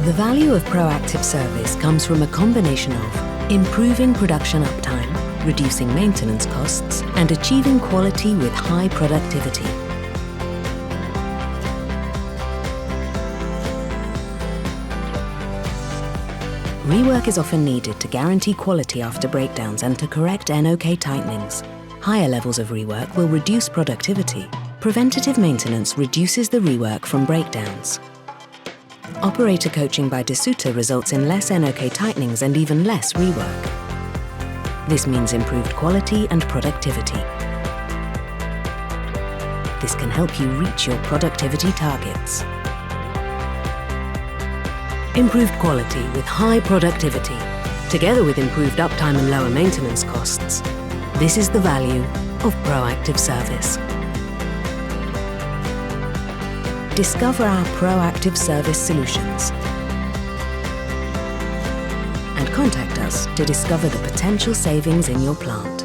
The value of proactive service comes from a combination of improving production uptime, reducing maintenance costs, and achieving quality with high productivity. Rework is often needed to guarantee quality after breakdowns and to correct NOK tightenings. Higher levels of rework will reduce productivity. Preventative maintenance reduces the rework from breakdowns. Operator coaching by Desoutter results in less NOK tightenings and even less rework. This means improved quality and productivity. This can help you reach your productivity targets. Improved quality with high productivity, together with improved uptime and lower maintenance costs. This is the value of proactive service. Discover our proactive service solutions and contact us to discover the potential savings in your plant.